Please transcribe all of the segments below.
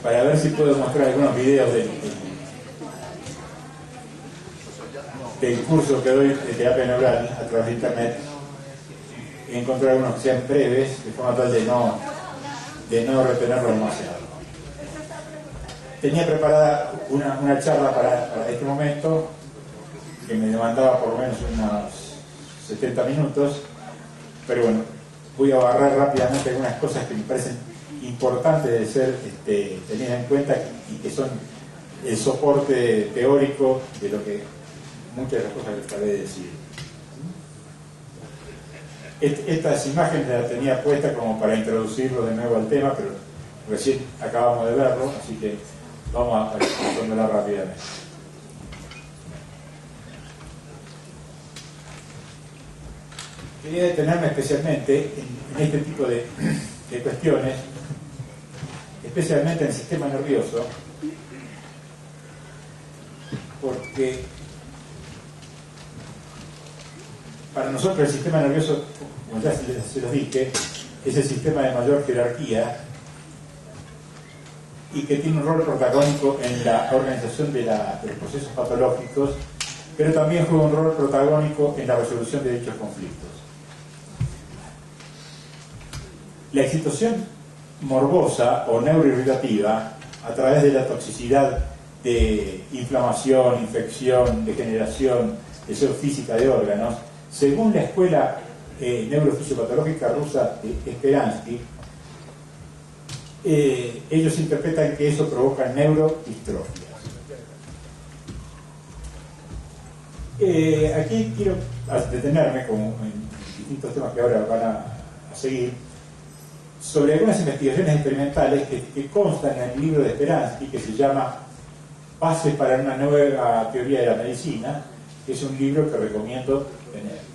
para ver si puedo mostrar algunos videos del curso que doy de terapia neural a través de internet. Encontrar algunos que sean breves, de forma tal de no retenerlo demasiado. Tenía preparada una charla para este momento que me demandaba por lo menos unos 70 minutos, pero bueno, voy a barrer rápidamente algunas cosas que me parecen importantes de ser tenidas en cuenta y que son el soporte teórico de lo que muchas de las cosas que acabé de decir. Estas imágenes las tenía puestas como para introducirlo de nuevo al tema, pero recién acabamos de verlo, así que vamos a responderla rápidamente. Quería detenerme especialmente en este tipo de cuestiones, especialmente en el sistema nervioso, porque para nosotros el sistema nervioso, como ya se los dije, es el sistema de mayor jerarquía y que tiene un rol protagónico en la organización de los procesos patológicos, pero también juega un rol protagónico en la resolución de dichos conflictos. La excitación morbosa o neuroirritativa, a través de la toxicidad de inflamación, infección, degeneración, lesión física de órganos, según la escuela neurofisiopatológica rusa de Speransky, ellos interpretan que eso provoca neurodistrofias. Aquí quiero detenerme, como en distintos temas que ahora van a seguir, sobre algunas investigaciones experimentales que constan en el libro de Speransky, que se llama Bases para una nueva teoría de la medicina, que es un libro que recomiendo tener.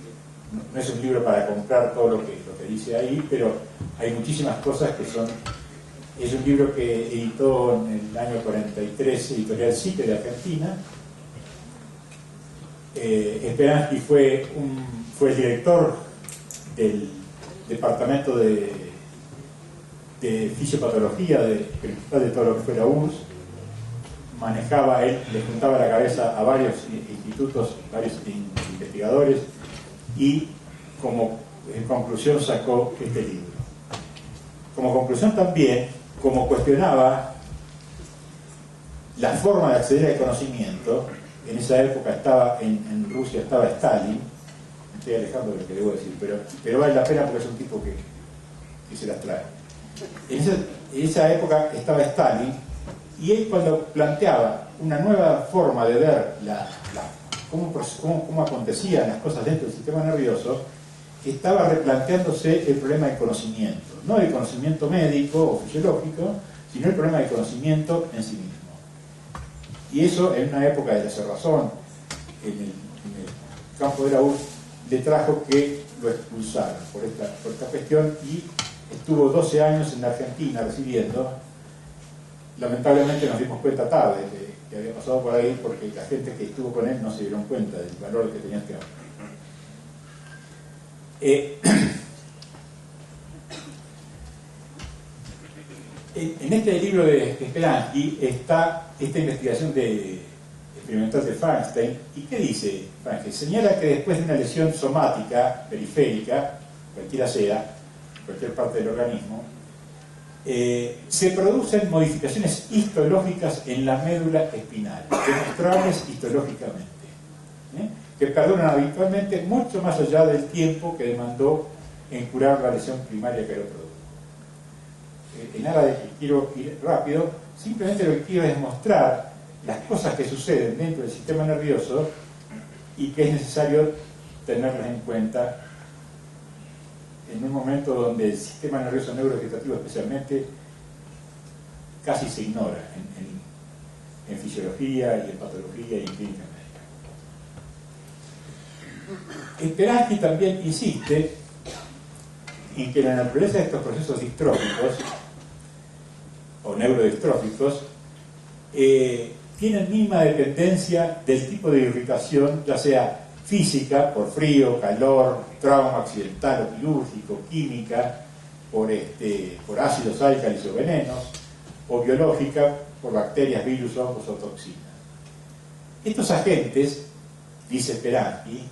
No es un libro para comprar todo lo que dice ahí, pero hay muchísimas cosas que son... Es un libro que editó en el año 43 Editorial Psique de Argentina. Speransky fue el director del departamento de fisiopatología de todo lo que fue la URSS. Manejaba, él le juntaba la cabeza a varios institutos, varios investigadores, y como en conclusión sacó este libro. Como conclusión también, como cuestionaba la forma de acceder al conocimiento, en esa época estaba en Rusia, estaba Stalin, me estoy alejando de lo que debo decir, pero vale la pena porque es un tipo que se las trae. En esa época estaba Stalin, y él, cuando planteaba una nueva forma de ver cómo acontecían las cosas dentro del sistema nervioso, estaba replanteándose el problema del conocimiento, no el conocimiento médico o fisiológico, sino el problema del conocimiento en sí mismo. Y eso, en una época de la cerrazón en el campo de la URSS, le trajo que lo expulsaran por esta cuestión, y estuvo 12 años en la Argentina recibiendo. Lamentablemente nos dimos cuenta tarde de que había pasado por ahí, porque la gente que estuvo con él no se dieron cuenta del valor que tenía este hombre. En este libro de Speransky está esta investigación experimental de Feinstein. ¿Y qué dice Feinstein? Señala que después de una lesión somática, periférica, cualquiera sea, cualquier parte del organismo, se producen modificaciones histológicas en la médula espinal, demostrables histológicamente, que perduran habitualmente mucho más allá del tiempo que demandó en curar la lesión primaria que lo produjo. En aras de que quiero ir rápido, simplemente lo que quiero es mostrar las cosas que suceden dentro del sistema nervioso y que es necesario tenerlas en cuenta en un momento donde el sistema nervioso neurovegetativo especialmente casi se ignora en fisiología y en patología y en clínica médica. Speransky también insiste en que la naturaleza de estos procesos distróficos o neurodistróficos tienen mínima dependencia del tipo de irritación, ya sea física, por frío, calor, trauma accidental o quirúrgico, química, por ácidos álcalis o venenos, o biológica por bacterias, virus, hongos o toxinas. Estos agentes, dice Speransky,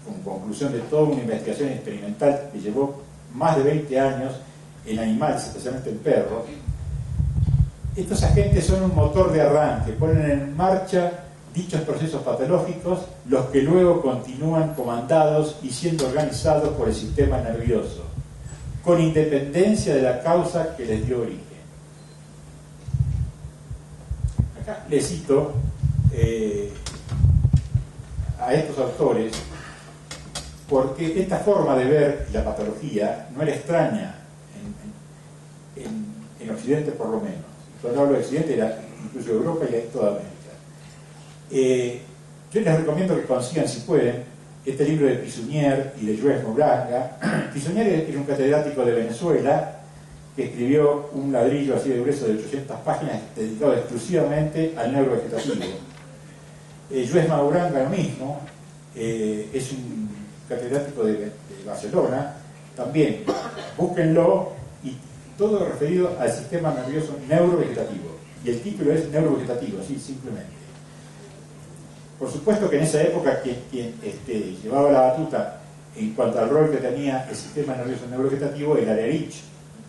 con conclusión de toda una investigación experimental que llevó más de 20 años en animales, especialmente en perros, estos agentes son un motor de arranque, ponen en marcha dichos procesos patológicos, los que luego continúan comandados y siendo organizados por el sistema nervioso, con independencia de la causa que les dio origen. Acá les cito a estos autores porque esta forma de ver la patología no era extraña en Occidente, por lo menos. Cuando hablo de Occidente era incluso Europa y toda América. Yo les recomiendo que consigan, si pueden, este libro de Pisunier y de Juez Mouranga. Pisunier era un catedrático de Venezuela que escribió un ladrillo así de grueso de 800 páginas dedicado exclusivamente al neurovegetativo. Juez Mouranga lo mismo, es un catedrático de Barcelona, también búsquenlo, y todo referido al sistema nervioso neurovegetativo, y el título es neurovegetativo, así simplemente. Por supuesto que en esa época quien llevaba la batuta en cuanto al rol que tenía el sistema nervioso neurovegetativo era Lerich,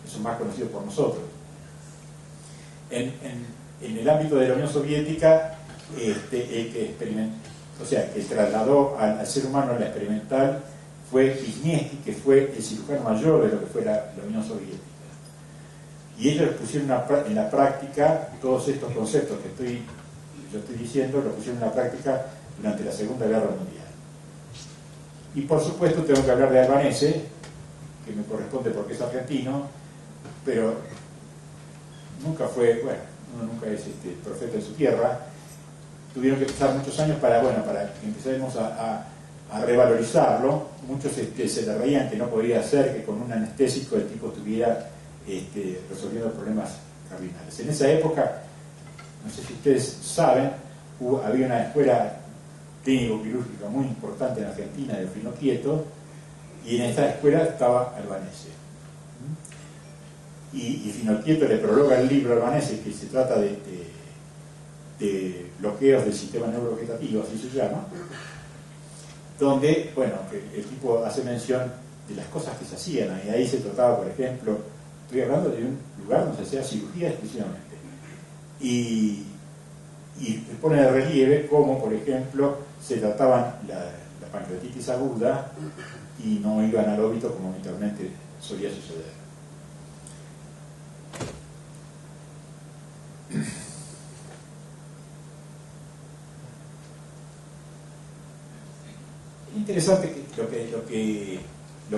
eso es más conocido por nosotros. En el ámbito de la Unión Soviética, el que experimentó, o sea, que trasladó al ser humano a la experimental fue Wisniewski, que fue el cirujano mayor de lo que fue la Unión Soviética. Y ellos pusieron en la práctica todos estos conceptos que yo estoy diciendo, los pusieron en la práctica durante la Segunda Guerra Mundial. Y por supuesto tengo que hablar de Albanese, que me corresponde porque es argentino, pero nunca fue, bueno, uno nunca es profeta en su tierra. Tuvieron que pasar muchos años para que empecemos a revalorizarlo. Muchos se le reían que no podría ser que con un anestésico el tipo estuviera resolviendo problemas cardinales. En esa época, no sé si ustedes saben, había una escuela clínico-quirúrgica muy importante en Argentina, de Fino Quieto, y en esta escuela estaba Albanese. Y Fino Quieto le prologa el libro a Albanese, que se trata de bloqueos del sistema neurovegetativo, así se llama, donde, bueno, el tipo hace mención de las cosas que se hacían, y ahí se trataba, por ejemplo, estoy hablando de un lugar donde se hacía cirugía exclusivamente, y pone de relieve cómo, por ejemplo, se trataban la pancreatitis aguda y no iban al óbito como habitualmente solía suceder. Es interesante lo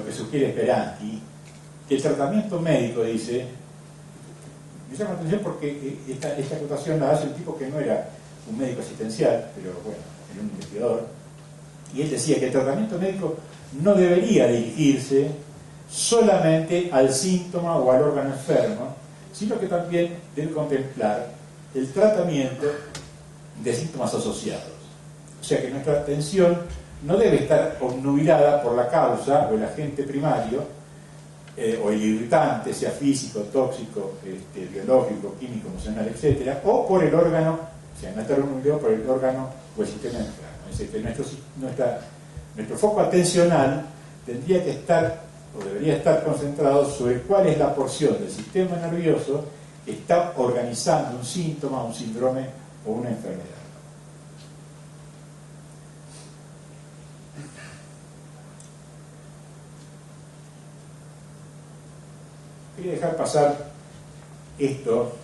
que sugiere Speransky, que el tratamiento médico, dice, me llama la atención porque esta acotación la hace un tipo que no era un médico asistencial, pero bueno, era un investigador, y él decía que el tratamiento médico no debería dirigirse solamente al síntoma o al órgano enfermo, sino que también debe contemplar el tratamiento de síntomas asociados. O sea que nuestra atención no debe estar obnubilada por la causa o el agente primario, o el irritante, sea físico, tóxico, biológico, químico, emocional, etc., o por el órgano, o sea, no estar obnubilado por el órgano o el sistema enfermo. Es decir, que nuestro foco atencional tendría que estar, o debería estar concentrado sobre cuál es la porción del sistema nervioso que está organizando un síntoma, un síndrome o una enfermedad. Quería dejar pasar esto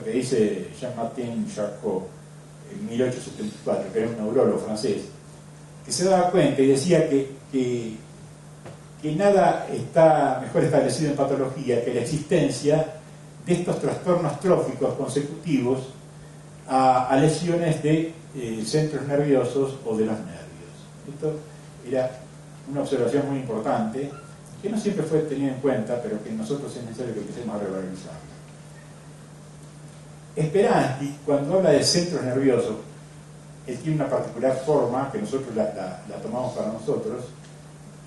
que dice Jean-Martin Charcot en 1874, que era un neurólogo francés, que se daba cuenta y decía que nada está mejor establecido en patología que la existencia de estos trastornos tróficos consecutivos a lesiones de centros nerviosos o de los nervios. Esto era una observación muy importante, que no siempre fue tenida en cuenta, pero que nosotros es necesario que empecemos a revalorizar. Speransky, cuando habla de centros nerviosos, él tiene una particular forma que nosotros la tomamos para nosotros,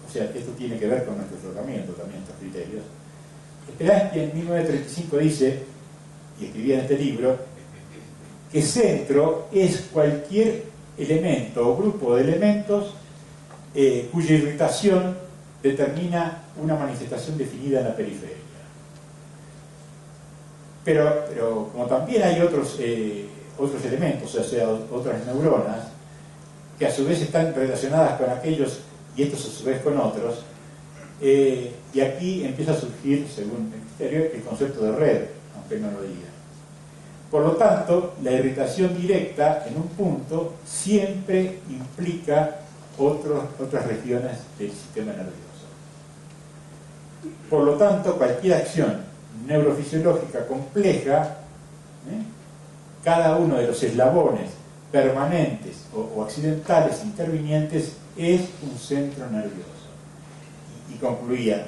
o sea, esto tiene que ver con nuestro tratamiento también, estos criterios. Speransky en 1935 dice, y escribía en este libro, que centro es cualquier elemento o grupo de elementos cuya irritación determina una manifestación definida en la periferia. Pero como también hay otros elementos, o sea, otras neuronas, que a su vez están relacionadas con aquellos y estos a su vez con otros, y aquí empieza a surgir, según el criterio, el concepto de red, aunque no lo diga. Por lo tanto, la irritación directa en un punto siempre implica otras regiones del sistema nervioso. Por lo tanto, cualquier acción neurofisiológica compleja, cada uno de los eslabones permanentes o accidentales intervinientes es un centro nervioso. Y concluía,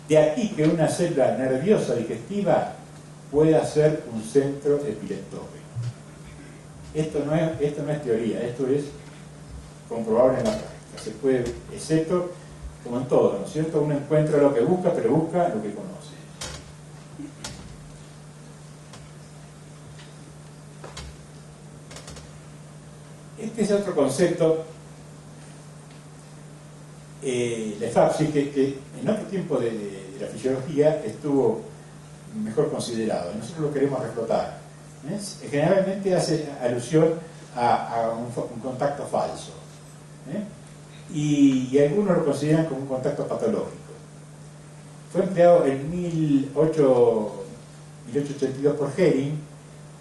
de aquí que una célula nerviosa digestiva pueda ser un centro epileptógeno. Esto no es teoría, esto es comprobable en la práctica. Se puede, excepto, como en todo, ¿no es cierto? Uno encuentra lo que busca, pero busca lo que conoce. Este es otro concepto, la EFAPSIS, que en otro tiempo de la fisiología estuvo mejor considerado. Nosotros lo queremos reflotar. Generalmente hace alusión a un contacto falso. Y algunos lo consideran como un contacto patológico. Fue empleado en 1882 por Hering,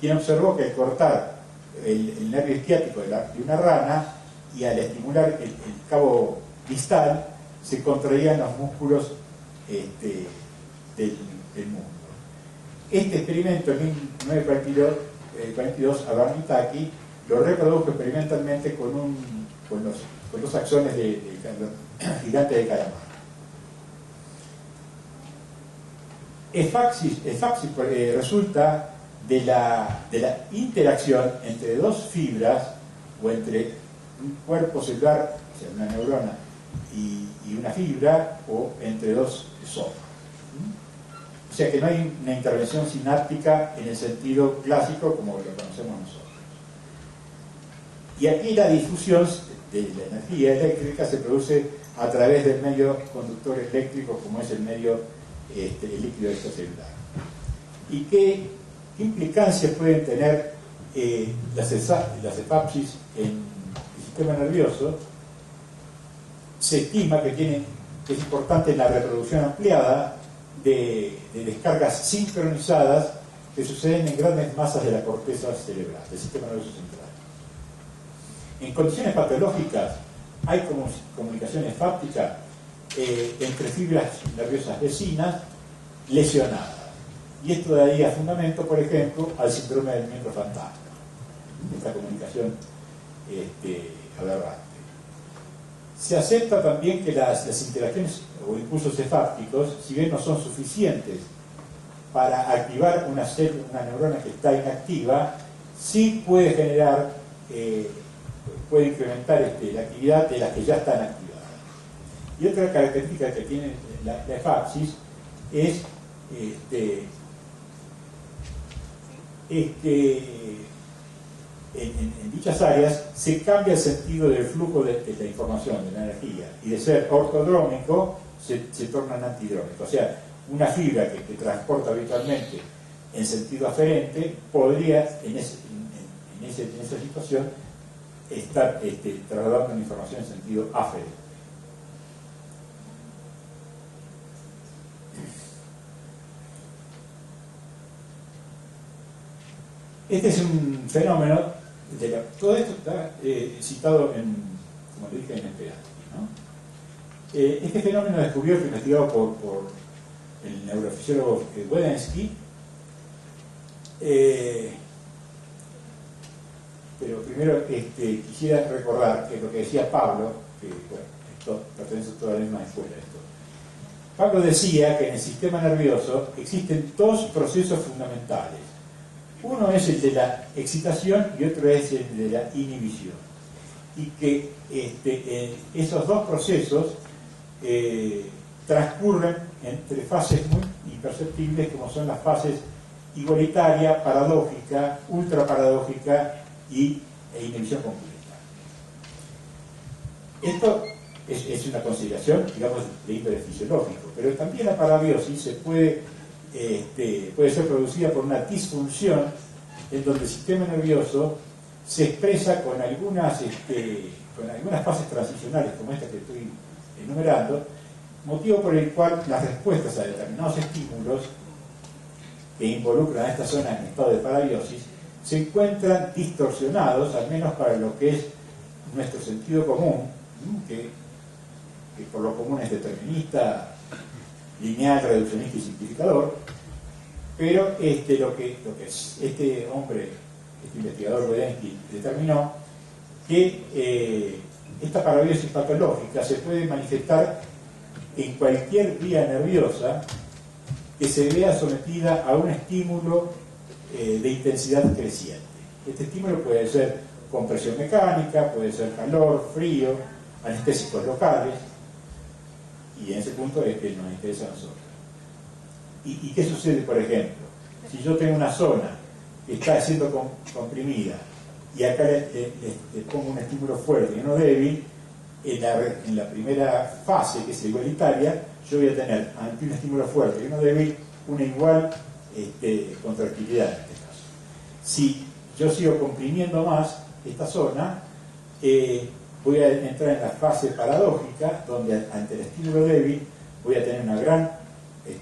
quien observó que al cortar el nervio isquiático de una rana y al estimular el cabo distal se contraían los músculos del mundo. Este experimento en 1942 Adam Mitaki lo reprodujo experimentalmente con los axones de gigante de calamar. EFAPSIS resulta de la interacción entre dos fibras o entre un cuerpo celular, o sea, una neurona y una fibra, o entre dos somas. O sea que no hay una intervención sináptica en el sentido clásico como lo conocemos nosotros. Y aquí la difusión de la energía eléctrica se produce a través del medio conductor eléctrico, como es el medio el líquido extracelular. ¿Y qué implicancias pueden tener las EFAPSIS en el sistema nervioso? Se estima que es importante la reproducción ampliada de descargas sincronizadas que suceden en grandes masas de la corteza cerebral, del sistema nervioso central. En condiciones patológicas hay comunicación efáptica entre fibras nerviosas vecinas lesionadas. Y esto daría fundamento, por ejemplo, al síndrome del miembro fantasma, esta comunicación aberrante. Se acepta también que las interacciones o impulsos efápticos, si bien no son suficientes para activar una neurona que está inactiva, sí puede generar, puede incrementar la actividad de las que ya están activadas. Y otra característica que tiene la EFAPSIS es que en dichas áreas se cambia el sentido del flujo de la información, de la energía, y de ser ortodrómico se torna antidrómico. O sea, una fibra que transporta habitualmente en sentido aferente podría en esa situación estar trasladando una información en sentido aferente. Este es un fenómeno, todo esto está citado como le dije, en Speransky, ¿no? Este fenómeno descubierto e investigado por el neurofisiólogo Wedensky, pero primero quisiera recordar que lo que decía Pablo, que bueno, esto pertenece a toda la misma escuela. Pablo decía que en el sistema nervioso existen dos procesos fundamentales. Uno es el de la excitación y otro es el de la inhibición. Y que esos dos procesos transcurren entre fases muy imperceptibles, como son las fases igualitaria, paradójica, ultraparadójica e inhibición completa. Esto es una consideración, digamos, de índole fisiológico, pero también la parabiosis puede ser producida por una disfunción en donde el sistema nervioso se expresa con algunas fases transicionales, como esta que estoy enumerando, motivo por el cual las respuestas a determinados estímulos que involucran a esta zona en estado de parabiosis se encuentran distorsionados, al menos para lo que es nuestro sentido común, que por lo común es determinista, lineal, reduccionista y simplificador, pero lo que este hombre, este investigador Wedensky, determinó que esta parabiosis patológica se puede manifestar en cualquier vía nerviosa que se vea sometida a un estímulo de intensidad creciente. Este estímulo puede ser compresión mecánica, puede ser calor, frío, anestésicos locales, y en ese punto es que nos interesa a nosotros. ¿Y qué sucede, por ejemplo? Si yo tengo una zona que está siendo comprimida y acá le pongo un estímulo fuerte y uno débil, en la primera fase, que es igualitaria, yo voy a tener ante un estímulo fuerte y uno débil una igual contractilidad en este caso. Si yo sigo comprimiendo más esta zona, voy a entrar en la fase paradójica, donde ante el estímulo débil voy a tener una gran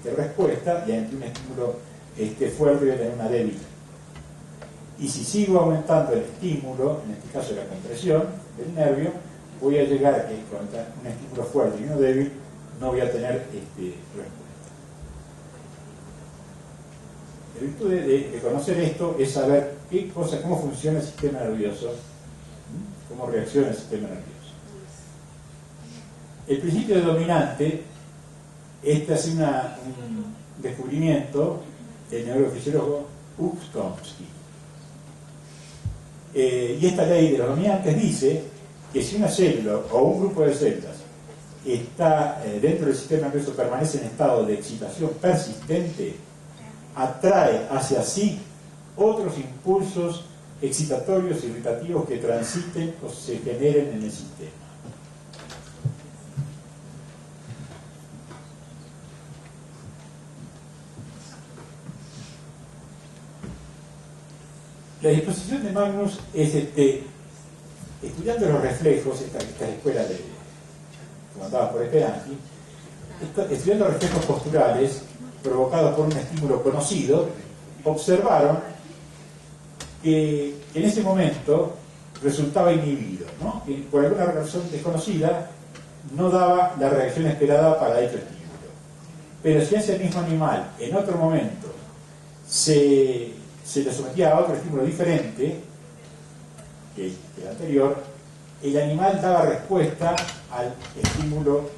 respuesta, y ante un estímulo fuerte voy a tener una débil. Y si sigo aumentando el estímulo, en este caso la compresión del nervio, voy a llegar a que con un estímulo fuerte y uno débil no voy a tener respuesta. La virtud de conocer esto es saber cómo funciona el sistema nervioso, cómo reacciona el sistema nervioso. El principio de dominante, este es un descubrimiento del neurofisiólogo Chomsky. Y esta ley de los dominantes dice que si una célula o un grupo de células está dentro del sistema nervioso, permanece en estado de excitación persistente, atrae hacia sí otros impulsos excitatorios y irritativos que transiten o se generen en el sistema. La disposición de Magnus es estudiando los reflejos, esta escuela comandada por Speranti, estudiando los reflejos posturales provocados por un estímulo conocido, observaron que en ese momento resultaba inhibido, ¿no? Que por alguna razón desconocida no daba la reacción esperada para dicho estímulo. Pero si a ese mismo animal en otro momento se le sometía a otro estímulo diferente que el anterior, el animal daba respuesta al estímulo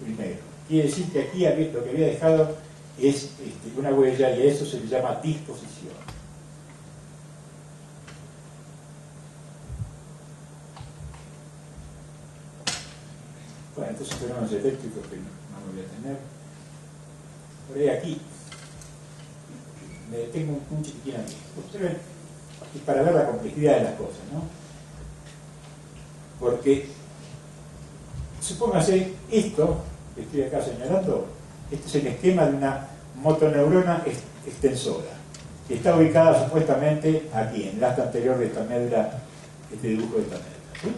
primero. Quiere decir que aquí lo que había dejado es una huella, y a eso se le llama disposición. Bueno, entonces fenómenos eléctricos que no me voy a tener. Por ahí aquí me detengo un chiquitín aquí. Observen, es para ver la complejidad de las cosas, ¿no? Porque supóngase esto que estoy acá señalando, este es el esquema de una motoneurona extensora, que está ubicada supuestamente aquí, en el asta anterior de esta médula, este dibujo de esta médula, ¿sí?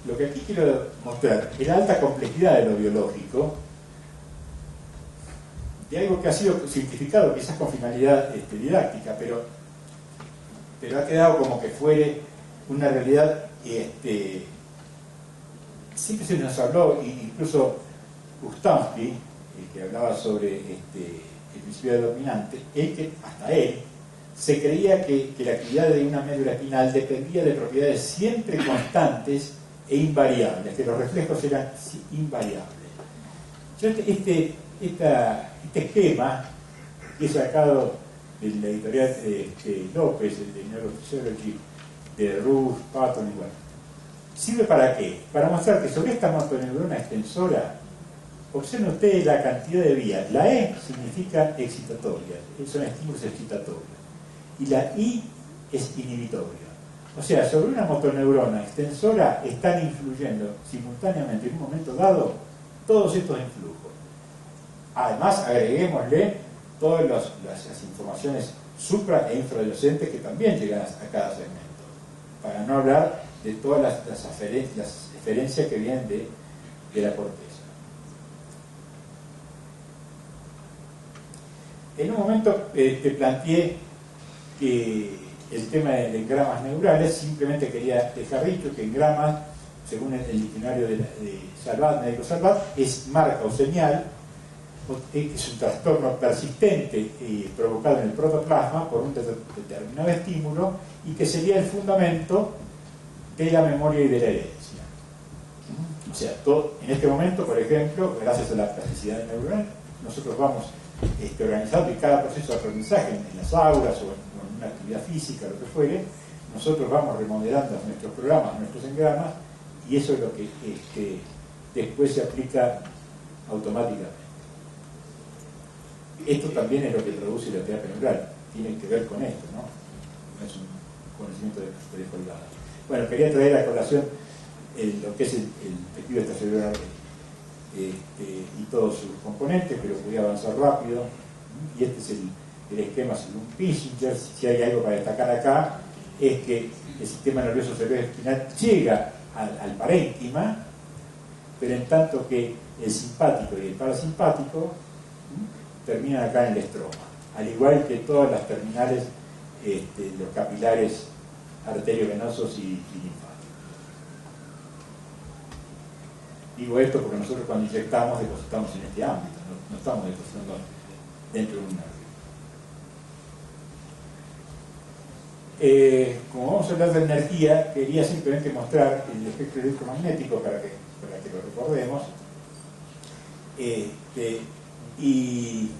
Lo que aquí quiero mostrar es la alta complejidad de lo biológico, de algo que ha sido simplificado quizás con finalidad didáctica, pero ha quedado como que fuere una realidad. Siempre se nos habló, incluso Chomsky, que hablaba sobre el principio de dominante, hasta él se creía que la actividad de una médula espinal dependía de propiedades siempre constantes e invariables, que los reflejos eran invariables. Yo este esquema que he sacado de la editorial López, el de Neurophysiology, de Ruth, Patton, igual. ¿Sirve para qué? Para mostrar que sobre esta motoneurona extensora, observen ustedes la cantidad de vías. La E significa excitatoria, son estímulos excitatorios. Y la I es inhibitoria. O sea, sobre una motoneurona extensora están influyendo simultáneamente en un momento dado todos estos influjos. Además, agreguémosle todas las informaciones supra e infrayacentes que también llegan a cada segmento. Para no hablar de todas las eferencias que vienen de la corteza. En un momento te planteé que el tema de engramas neurales, simplemente quería dejar dicho que engramas, según el diccionario de Salvat, médico Salvat, es marca o señal, es un trastorno persistente provocado en el protoplasma por un determinado estímulo y que sería el fundamento de la memoria y de la herencia. O sea, en este momento, por ejemplo, gracias a la plasticidad neuronal, nosotros vamos organizando y cada proceso de aprendizaje en las aulas o en una actividad física, lo que fuere, nosotros vamos remodelando nuestros programas, nuestros engramas, y eso es lo que después se aplica automáticamente. Esto también es lo que produce la terapia neural, tiene que ver con esto, ¿no? No es un conocimiento descolgado. Bueno, quería traer a colación lo que es el tejido extracelular y todos sus componentes, pero voy a avanzar rápido. Y este es el esquema según Pissinger. Si hay algo para destacar acá, es que el sistema nervioso cerebroespinal llega al parénquima, pero en tanto que el simpático y el parasimpático terminan acá en el estroma, al igual que todas las terminales, los capilares arteriovenosos y linfáticos. Digo esto porque nosotros cuando inyectamos depositamos en este ámbito, no estamos depositando dentro de un nervio. Como vamos a hablar de energía, quería simplemente mostrar el espectro electromagnético para que lo recordemos, y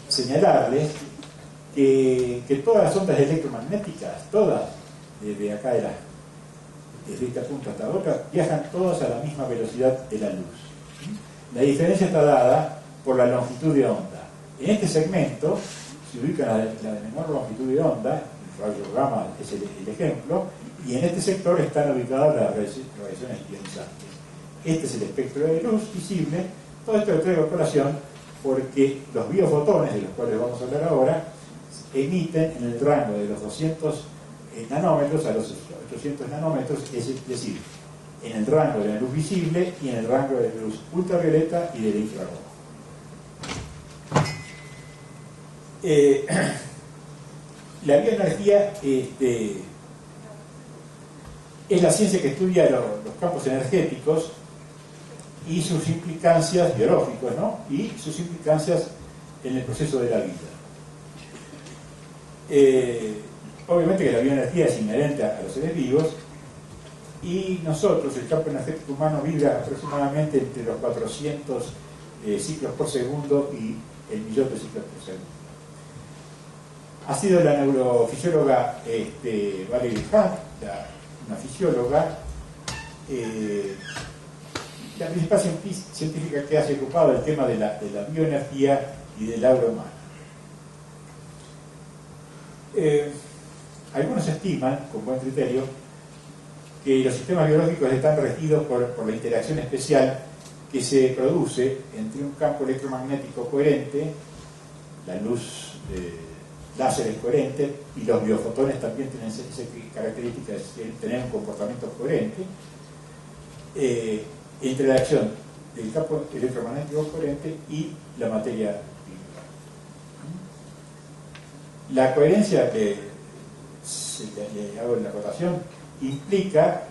señalarles que todas las ondas electromagnéticas, todas, desde acá desde esta punta hasta otra, viajan todas a la misma velocidad de la luz. La diferencia está dada por la longitud de onda. En este segmento se ubica la de menor longitud de onda, el rayo gamma es el ejemplo, y en este sector están ubicadas las radiaciones ionizantes. Este es el espectro de luz visible. Todo esto lo traigo a colación porque los biofotones, de los cuales vamos a hablar ahora, emiten en el rango de los 200 nanómetros a los 800 nanómetros, es decir, en el rango de la luz visible y en el rango de la luz ultravioleta y del infrarrojo. La bioenergía es la ciencia que estudia los campos energéticos y sus implicancias biológicas, ¿no? Y sus implicancias en el proceso de la vida. Obviamente que la bioenergía es inherente a los seres vivos, y nosotros, el campo energético humano, vibra aproximadamente entre los 400 ciclos por segundo y el millón de ciclos por segundo. Ha sido la neurofisióloga Valerie Hunt, una fisióloga, la principal científica que ha ocupado el tema de la bioenergía y del aura humana. Algunos estiman, con buen criterio, que los sistemas biológicos están regidos por la interacción especial que se produce entre un campo electromagnético coherente, la luz láser es coherente, y los biofotones también tienen esa característica de tener un comportamiento coherente, entre la acción del campo electromagnético coherente y la materia viva. La coherencia que le hago en la acotación implica,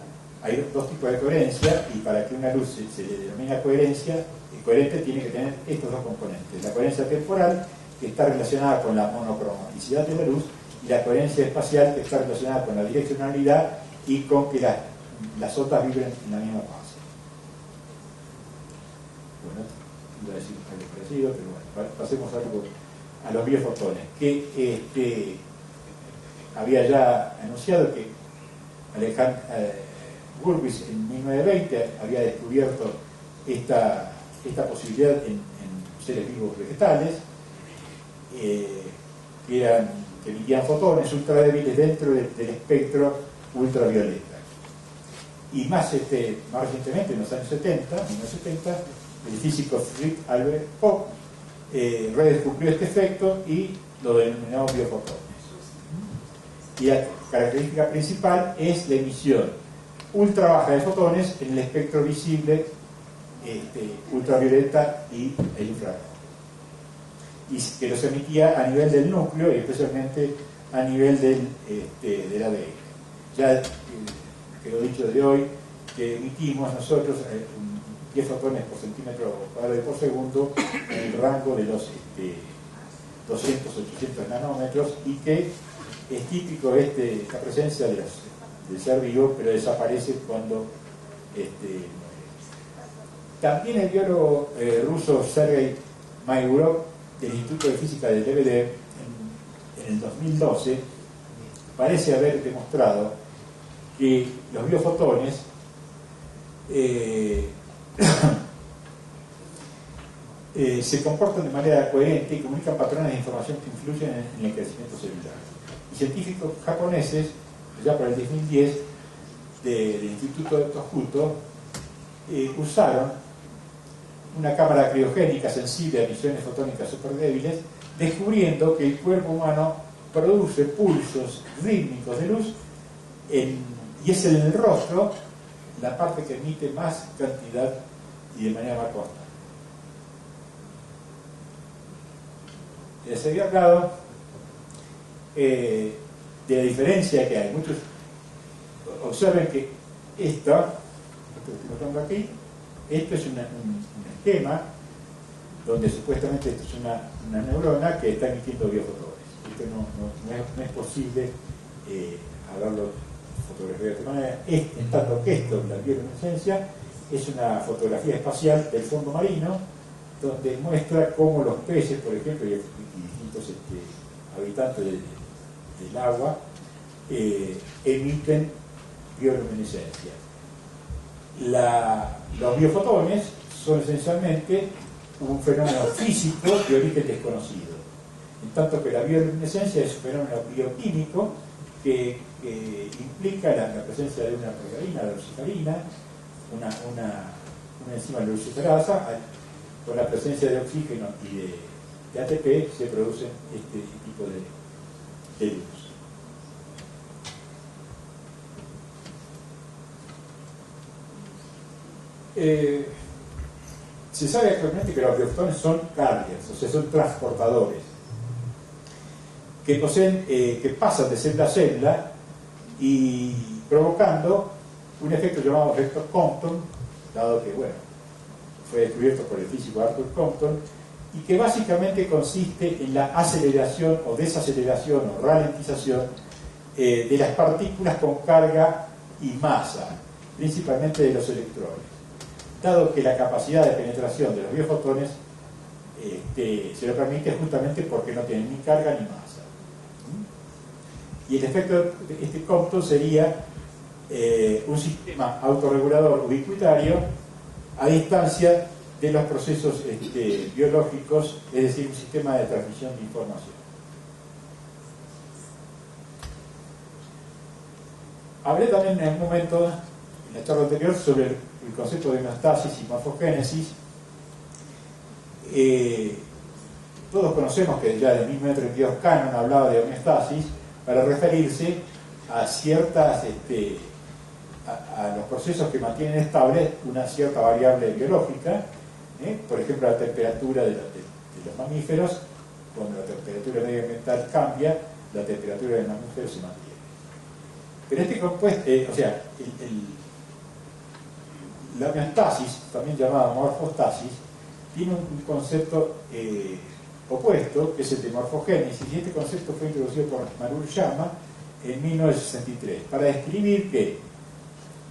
hay dos tipos de coherencia, y para que una luz se le denomina coherente tiene que tener estos dos componentes: la coherencia temporal, que está relacionada con la monocromaticidad de la luz, y la coherencia espacial, que está relacionada con la direccionalidad y con que las ondas vibren en la misma fase. Bueno, iba a decir algo parecido, pero bueno, pasemos a los biofotones, que había ya anunciado que Gurwitz en 1920 había descubierto esta posibilidad en seres vivos vegetales, que emitían fotones ultra débiles dentro del espectro ultravioleta. Y más recientemente, en los años 70, el físico Fritz Albert Popp redescubrió este efecto y lo denominó biofotones. Y la característica principal es la emisión ultra baja de fotones en el espectro visible, ultravioleta y el infrarrojo, y que los emitía a nivel del núcleo y especialmente a nivel del ADN. Ya quedó dicho de hoy que emitimos nosotros 10 fotones por centímetro cuadrado por segundo en el rango de los 200-800 nanómetros, y que es típico esta presencia del ser vivo, pero desaparece cuando muere. También el biólogo ruso Sergei Maegorov del Instituto de Física del Lebedev en el 2012 parece haber demostrado que los biofotones se comportan de manera coherente y comunican patrones de información que influyen en el crecimiento celular. Y científicos japoneses, ya para el 2010, del Instituto de Tohoku, usaron una cámara criogénica sensible a emisiones fotónicas superdébiles, descubriendo que el cuerpo humano produce pulsos rítmicos de luz y es en el rostro la parte que emite más cantidad y de manera más constante. Les había hablado de la diferencia que hay. Muchos observen que esto que estoy aquí, esto es un esquema donde supuestamente esto es una neurona que está emitiendo biofotones. Esto no es posible haberlo fotografiado de esta manera, en tanto que esto, la bioluminescencia, es una fotografía espacial del fondo marino, donde muestra cómo los peces, por ejemplo, y distintos habitantes del agua, emiten bioluminescencia. Los biofotones son esencialmente un fenómeno físico de origen desconocido, en tanto que la bioluminescencia es un fenómeno bioquímico que implica la presencia de una proteína, la luciferina, una enzima luciferasa. Con la presencia de oxígeno y de ATP se producen este tipo de luz. Se sabe actualmente que los biofotones son carriers, o sea, son transportadores que pasan de célula a célula y provocando un efecto llamado efecto Compton, dado que, bueno, fue descubierto por el físico Arthur Compton, y que básicamente consiste en la aceleración o desaceleración o ralentización de las partículas con carga y masa, principalmente de los electrones, dado que la capacidad de penetración de los biofotones se lo permite justamente porque no tienen ni carga ni masa. Y el efecto de Compton sería un sistema autorregulador ubicuitario a distancia de los procesos biológicos, es decir, un sistema de transmisión de información. Hablé también en un momento, en la charla anterior, sobre el concepto de homeostasis y morfogénesis. Todos conocemos que ya en 1932 Cannon hablaba de homeostasis para referirse a ciertas a los procesos que mantienen estable una cierta variable biológica, por ejemplo la temperatura de los mamíferos. Cuando la temperatura medioambiental cambia, la temperatura del mamífero se mantiene. Pero este compuesto, la homeostasis, también llamada morfostasis, tiene un concepto opuesto, que es el de morfogénesis, y este concepto fue introducido por Maruyama en 1963 para describir que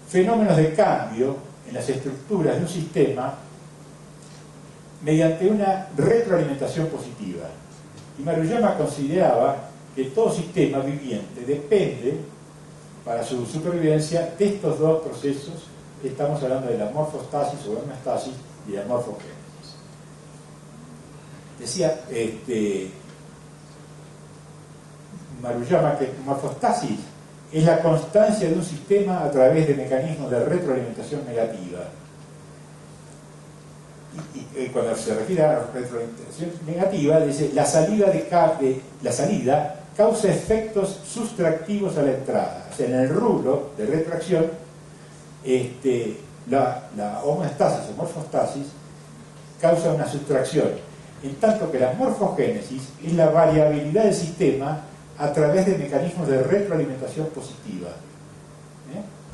fenómenos de cambio en las estructuras de un sistema mediante una retroalimentación positiva. Y Maruyama consideraba que todo sistema viviente depende para su supervivencia de estos dos procesos. Estamos hablando de la morfostasis o homeostasis y la morfogénesis. Decía Maruyama que morfostasis es la constancia de un sistema a través de mecanismos de retroalimentación negativa. Y cuando se refiere a retroalimentación negativa, dice la salida causa efectos sustractivos a la entrada. O sea, en el rubro de retroacción, la homeostasis o morfostasis causa una sustracción, en tanto que la morfogénesis es la variabilidad del sistema a través de mecanismos de retroalimentación positiva.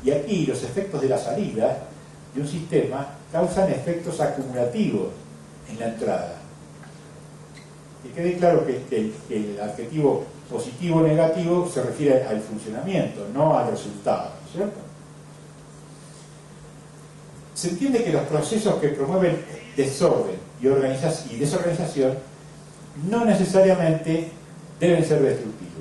Y aquí los efectos de la salida de un sistema causan efectos acumulativos en la entrada. Que quede claro que el adjetivo positivo o negativo se refiere al funcionamiento, no al resultado, ¿cierto? Se entiende que los procesos que promueven desorden y desorganización no necesariamente deben ser destructivos,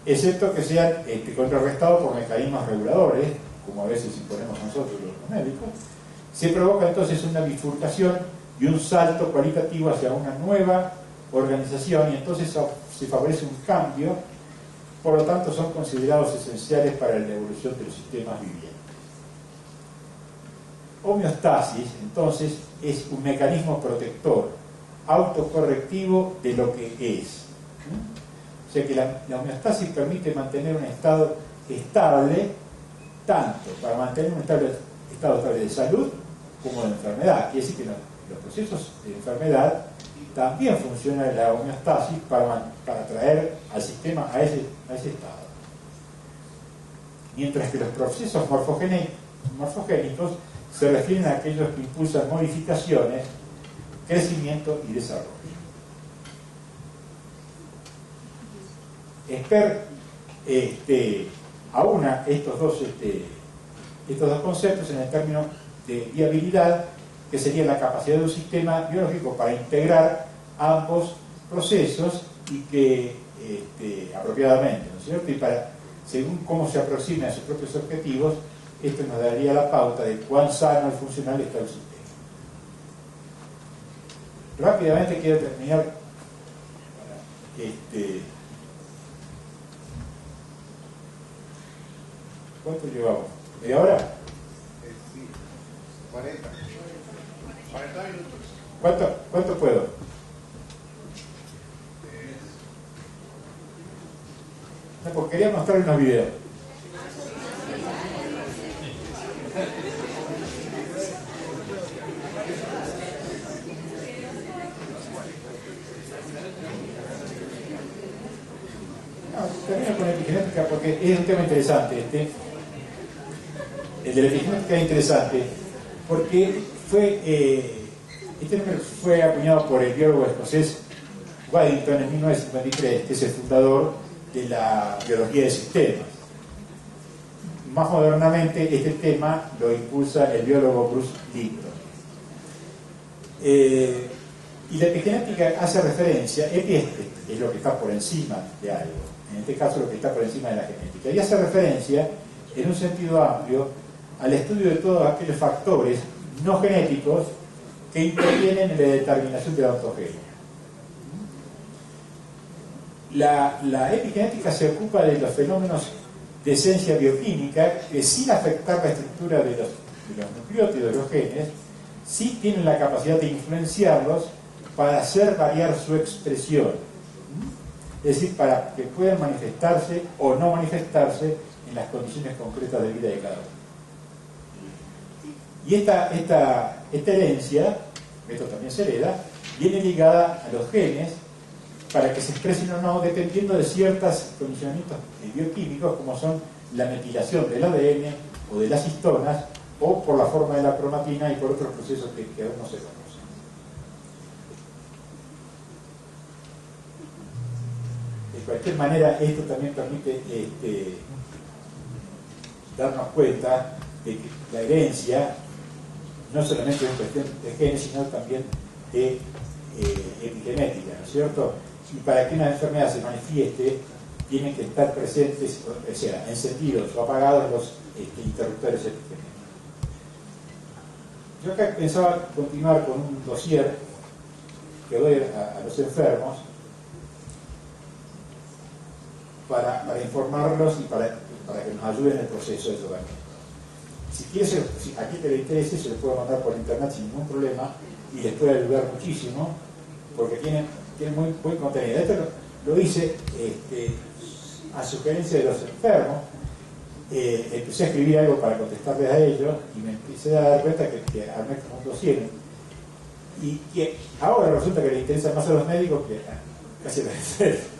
excepto que sean contrarrestados por mecanismos reguladores, como a veces imponemos nosotros los médicos. Se provoca entonces una bifurcación y un salto cualitativo hacia una nueva organización, y entonces se favorece un cambio. Por lo tanto, son considerados esenciales para la evolución de los sistemas vivientes. Homeostasis, entonces, es un mecanismo protector, autocorrectivo de lo que es. O sea que la homeostasis permite mantener un estado estable, tanto para mantener un estado estable de salud como de enfermedad. Quiere decir que los procesos de enfermedad también funciona la homeostasis para traer al sistema a ese estado. Mientras que los procesos morfogénicos se refieren a aquellos que impulsan modificaciones, crecimiento y desarrollo. Esper aúna estos dos conceptos en el término de viabilidad, que sería la capacidad de un sistema biológico para integrar ambos procesos y que apropiadamente, ¿no es cierto? Y según cómo se aproxime a sus propios objetivos, esto nos daría la pauta de cuán sano y funcional está el sistema. Rápidamente quiero terminar ¿cuánto llevamos? ¿Media hora? Sí, 40 minutos. ¿Cuánto puedo? No, porque quería mostrar unos videos. Termino con epigenética porque es un tema interesante. El de la epigenética es interesante porque este número fue acuñado por el biólogo escocés Waddington en 1953, que es el fundador de la biología de sistemas. Más modernamente, este tema lo impulsa el biólogo Bruce Lipton. Y la epigenética hace referencia, es lo que está por encima de algo, en este caso lo que está por encima de la genética, y hace referencia, en un sentido amplio, al estudio de todos aquellos factores no genéticos que intervienen en la determinación de la ontogenia. La epigenética se ocupa de los fenómenos de esencia bioquímica que, sin afectar la estructura de los nucleótidos de los genes, sí tienen la capacidad de influenciarlos para hacer variar su expresión, es decir, para que puedan manifestarse o no manifestarse en las condiciones concretas de vida de cada uno. Y esta herencia, esto también se hereda, viene ligada a los genes para que se expresen o no, dependiendo de ciertos condicionamientos bioquímicos, como son la metilación del ADN o de las histonas, o por la forma de la cromatina y por otros procesos que aún no se conocen. De cualquier manera, esto también permite darnos cuenta de que la herencia no solamente es cuestión de genes, sino también de epigenética, ¿no es cierto? Y para que una enfermedad se manifieste, tienen que estar presentes, o sea, encendidos o apagados los interruptores eléctricos. Yo acá pensaba continuar con un dossier que doy a los enfermos para informarlos y para que nos ayuden en el proceso de tratamiento. Si a quien te le interese, se lo puedo mandar por internet sin ningún problema y les puede ayudar muchísimo porque tienen muy contenido. Esto lo hice a sugerencia de los enfermos. Empecé a escribir algo para contestarles a ellos y me empecé a dar cuenta que armé como un dossier y que ahora resulta que le interesa más a los médicos que casi a los enfermos.